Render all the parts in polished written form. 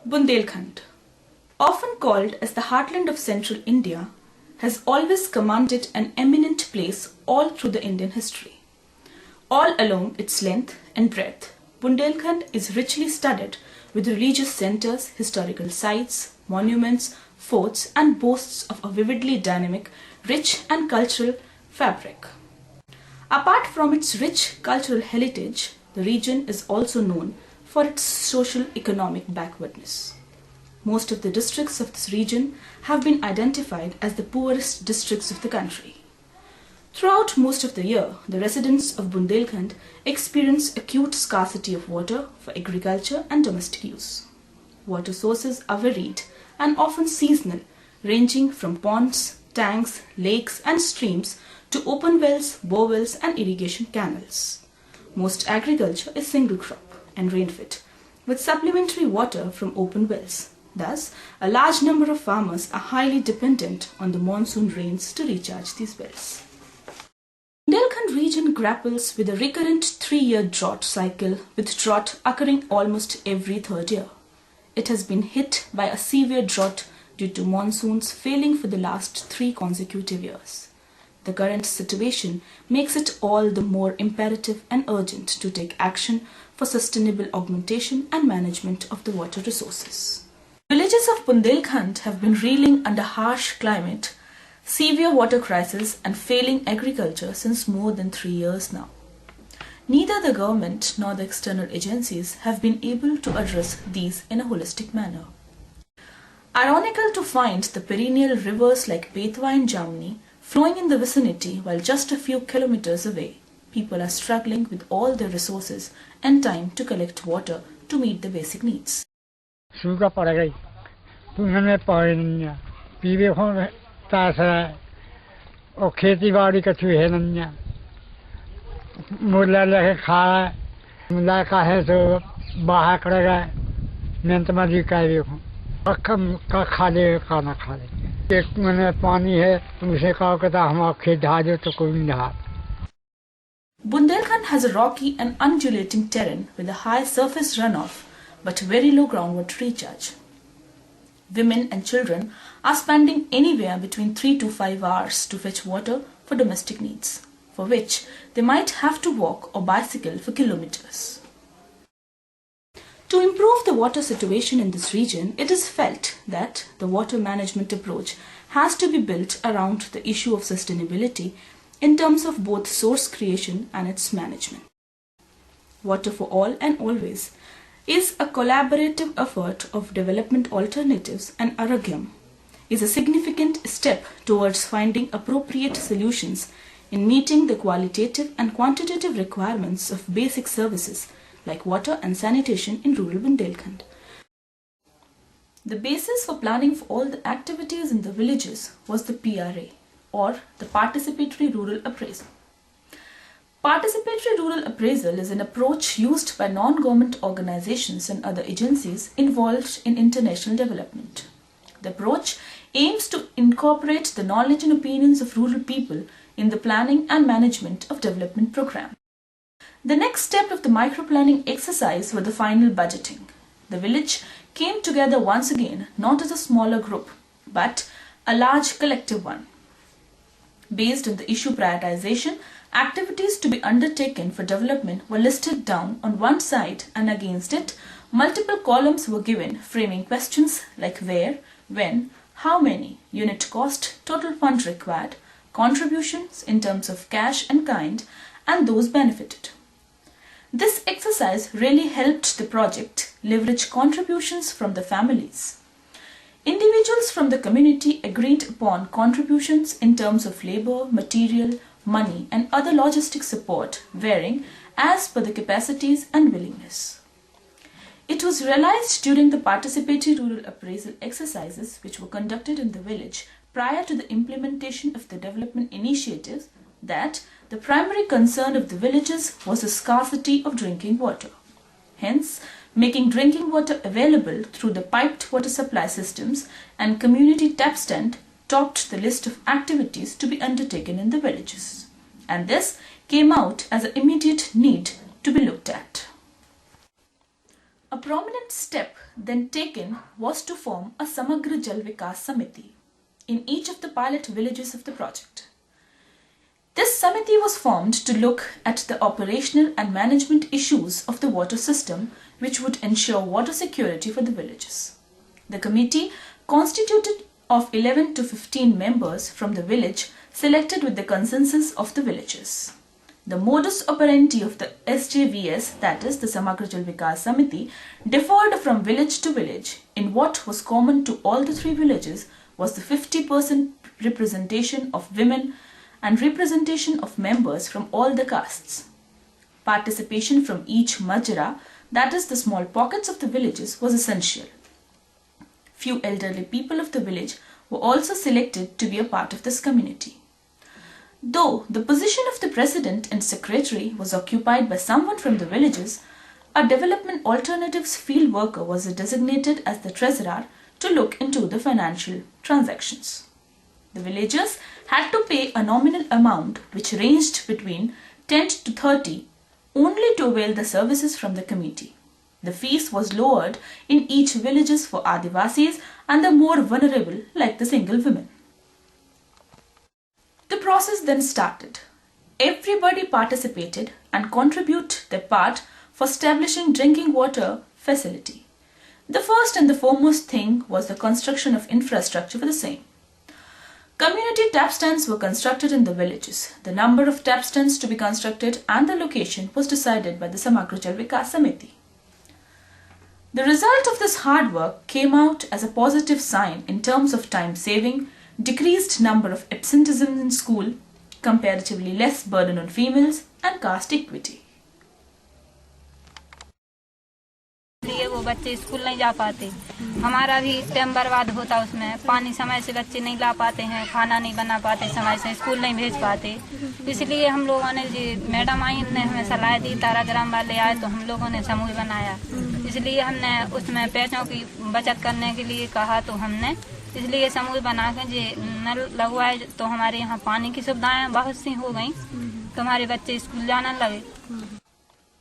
Bundelkhand, often called as the heartland of central India, has always commanded an eminent place all through the Indian history. All along its length and breadth, Bundelkhand is richly studded with religious centers, historical sites, monuments, forts, and boasts of a vividly dynamic, rich and cultural fabric. Apart from its rich cultural heritage, the region is also known for its social-economic backwardness. Most of the districts of this region have been identified as the poorest districts of the country. Throughout most of the year, the residents of Bundelkhand experience acute scarcity of water for agriculture and domestic use. Water sources are varied and often seasonal, ranging from ponds, tanks, lakes and streams to open wells, bore wells and irrigation canals. Most agriculture is single crop and rainfed, with supplementary water from open wells. Thus, a large number of farmers are highly dependent on the monsoon rains to recharge these wells. The Bundelkhand region grapples with a recurrent 3-year drought cycle, with drought occurring almost every third year. It has been hit by a severe drought due to monsoons failing for the last 3 consecutive years. The current situation makes it all the more imperative and urgent to take action for sustainable augmentation and management of the water resources. Villages of Bundelkhand have been reeling under harsh climate, severe water crisis and failing agriculture since more than 3 years now. Neither the government nor the external agencies have been able to address these in a holistic manner. Ironical to find the perennial rivers like Betwa in Jamni flowing in the vicinity, while just a few kilometers away, people are struggling with all their resources and time to collect water to meet their basic needs. सूखा पड़ गई तो उन्होंने पानी नहीं है पीवे हो तासा और खेती बाड़ी कछु है नहीं है मुर्ला लेके खा मुर्ला का है तो बाहर करेगा मेहनत मजदूरी का देखो का खा ले खाना खा ले एक मैंने पानी है तुम उसे कहो कहता हम खेत ढा दो तो कोई नहीं ढा. Bundelkhand has a rocky and undulating terrain with a high surface runoff but very low groundwater recharge. Women and children are spending anywhere between 3 to 5 hours to fetch water for domestic needs, for which they might have to walk or bicycle for kilometers. To improve the water situation in this region, it is felt that the water management approach has to be built around the issue of sustainability in terms of both source creation and its management. Water for all and always is a collaborative effort of development alternatives, and Aragyam is a significant step towards finding appropriate solutions in meeting the qualitative and quantitative requirements of basic services like water and sanitation in rural Bundelkhand. The basis for planning for all the activities in the villages was the PRA, or the Participatory Rural Appraisal. Participatory Rural Appraisal is an approach used by non-government organizations and other agencies involved in international development. The approach aims to incorporate the knowledge and opinions of rural people in the planning and management of development programs. The next step of the micro-planning exercise was the final budgeting. The village came together once again, not as a smaller group, but a large collective one. Based on the issue prioritization, activities to be undertaken for development were listed down on one side, and against it, multiple columns were given framing questions like where, when, how many, unit cost, total fund required, contributions in terms of cash and kind, and those benefited. This exercise really helped the project leverage contributions from the families. Individuals from the community agreed upon contributions in terms of labor, material, money and other logistic support, varying as per the capacities and willingness. It was realized during the participatory rural appraisal exercises which were conducted in the village prior to the implementation of the development initiatives that the primary concern of the villages was the scarcity of drinking water. Hence, making drinking water available through the piped water supply systems and community tap stand topped the list of activities to be undertaken in the villages. And this came out as an immediate need to be looked at. A prominent step then taken was to form a Samagra Jal Vikas Samiti in each of the pilot villages of the project. This Samiti was formed to look at the operational and management issues of the water system, which would ensure water security for the villages. The committee, constituted of 11 to 15 members from the village, selected with the consensus of the villagers. The modus operandi of the SJVS, that is the Samagra Jal Vikas Samiti, differed from village to village. In what was common to all the three villages was the 50% representation of women and representation of members from all the castes. Participation from each majra, that is the small pockets of the villages, was essential. Few elderly people of the village were also selected to be a part of this community. Though the position of the president and secretary was occupied by someone from the villages, a development alternatives field worker was designated as the treasurer to look into the financial transactions. The villagers had to pay a nominal amount which ranged between 10 to 30 only to avail the services from the committee. The fees was lowered in each villages for Adivasis and the more vulnerable like the single women. The process then started. Everybody participated and contributed their part for establishing drinking water facility. The first and the foremost thing was the construction of infrastructure for the same. Community tap stands were constructed in the villages. The number of tap stands to be constructed and the location was decided by the Samagra Jal Vikas Samiti. The result of this hard work came out as a positive sign in terms of time saving, decreased number of absenteeism in school, comparatively less burden on females and caste equity. वो बच्चे school नहीं जा पाते, हमारा भी time बर्बाद होता, उसमें पानी समय से बच्चे नहीं ला पाते हैं, खाना नहीं बना पाते, समय से स्कूल नहीं भेज पाते। इसलिए हम लोगों ने जी मैडम आई ने हमें सलाह दी, ताराग्राम वाले आए तो हम लोगों ने समूह बनाया। इसलिए हमने उसमें पैसों की बचत करने के लिए कहा, तो हमने इसलिए समूह बना के जी नल लगवाए, तो हमारे यहाँ पानी की सुविधाएं बहुत सी हो गई, तो हमारे बच्चे स्कूल जाने लगे।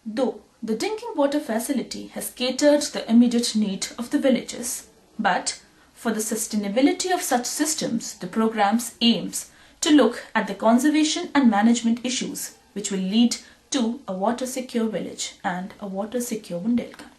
Though the drinking water facility has catered the immediate need of the villages, but for the sustainability of such systems, the program's aims to look at the conservation and management issues which will lead to a water secure village and a water secure Bundelkhand.